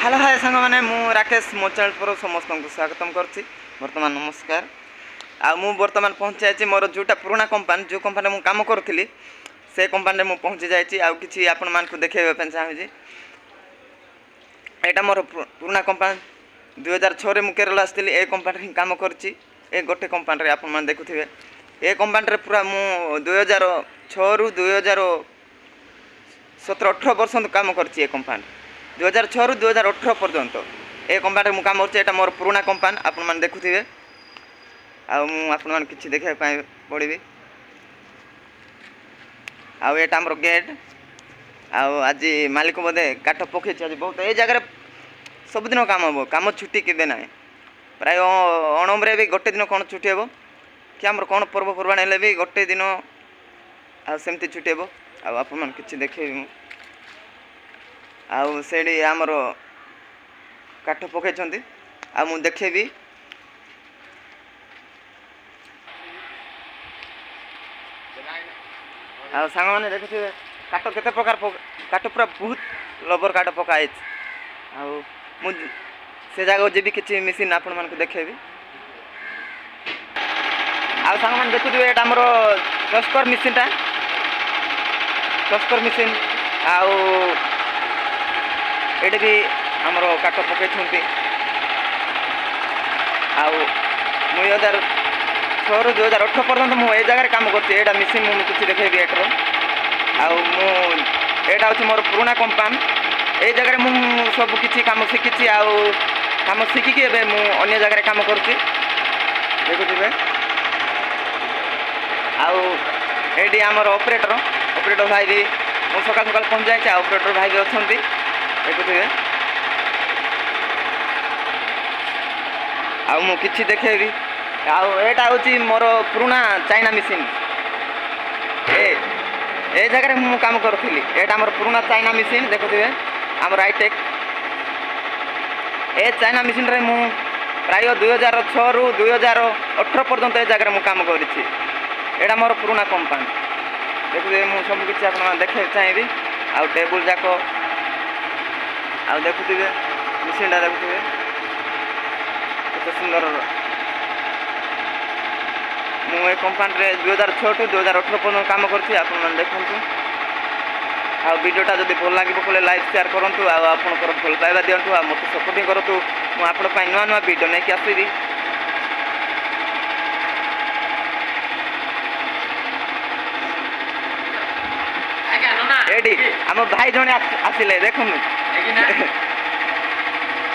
Hello hi सांग मैंने राकेश मो चैनल पर समस्त को स्वागतम करछि। वर्तमान नमस्कार आ मु वर्तमान पहुँच जाइए मोर जोटा पुराना कंपानी जो कंपानी मु काम करूली से कंपानी मु पहुँची जाइए आ कि आपण मान को देखा चाहूँगी। यहाँ मोर पुराना कंपानी 2006 मु केरल आसती ए कंपानी काम करछि। ए गोटे कंपानी आपण मैंने देखुए ए कंपानी पूरा मु 2006 रु 2017-18 वर्ष काम करछि। कंपानी 2006 रु 2018 पर्यंत ए कंपानी मु काम करछि। एटा मोर पुराना कंपानी आपण मैंने देखुए आपण मैंने किसी देखा पड़ी आटा आमर गेट आज मालिक बोधे काठ पकई आज बहुत ये जगह सबुदिन काम हम कम छुट्टी केवे ना प्राय अणम भी गोटे दिन कौन छुट्टी हे कि आमर कौन पर्वपर्वाणी भी गोटे दिन आमती छुट्टी हे आपण कि देखे आड़ी आमर काठ पकई मु देखेबी सांग मैंने देखुए काठ केते प्रकार काठ पूरा बहुत लबर काठ पकाई से जगह जी किसी मेसीन आपण मान देखेबी सांग मैंने देखुए ये आमर टस्कर मेसीन टस्कर मेसीन ये भी आमर काठ पकई मुझे 2006 रु 2018 पर्यंत मुझे जगह काम कर मेसीन मुझे देखेबी एटर आटा हूँ मोर पुराना कंपानी ये जगह मुझे सब किसी काम शिखी काम शिखिकी अन्य जगह काम करुँची देखुए आटी आमर ऑपरेटर भाई भी मुझे सकाल सकाल पहुँच जाए ऑपरेटर भाई भी अच्छा देखुए मुझे देखेबी आटा हूँ मोर पुराना चाइना मेसीन ए जगह मु काम करी एटा आमर पुराना चाइना मेसीन देखुए आमर हाईटेक ए चाइना मेसीन रे मु प्राय 2006 रु 2018 पर्यंत ए जगह मु काम करी एटा मोर पुराना कंपानी देखुए मु सब किसी आप देखे चाहिए टेबुल जाक देखुए मेसीनटा देखुए केते सुंदर मुझे कंपानी रे 2006 टू 2018 पर्यटन काम करछि। आपण देखु वीडियोटा जब भल लगे बोले लाइक शेयर करूँ आपंकर भल पाइबा दिंटू मत सपोर्टिंग करूँ मुझे नुआ नुआ वीडियो नहीं आसबी एडी आम भाई जने आसिले देखु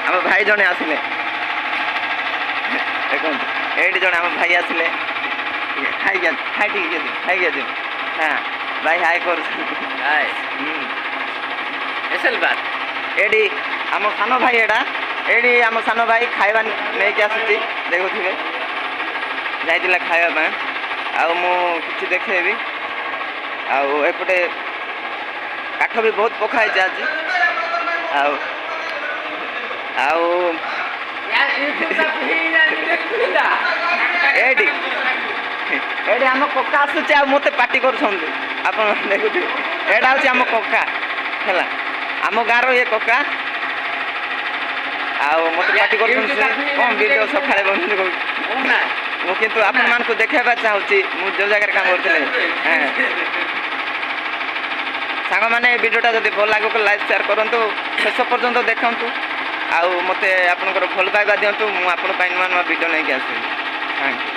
आम भाई जने आसिले देखो एडी जने आम भाई आसिले खाई गया हाँ भाई हाय कर बात एडी आम सान भाई एडा एडी आम सान भाई खाଇବା नहीं आसुची देखुए जाइला खावा कि देखेबी एपटे काठ भी बहुत पकाई आज एडी एडी आम कका आसुचे मत पार्टी कर देखुए एटा हूँ आम कका है आम गाँव ये कका मत पार्टी कर कौन वीडियो सकाଳେ किंतु आपण मान को देखा चाहूँगी मुझे जो जगह काम करते सांग मैंने वीडियोटा जब भल लगे लाइक शेयर करूँ शेष पर्यंत देखूँ मत आप भल पाइबा दिंतु मुझे नुआ नुआ वीडियो नहीं आसबी थैंक यू।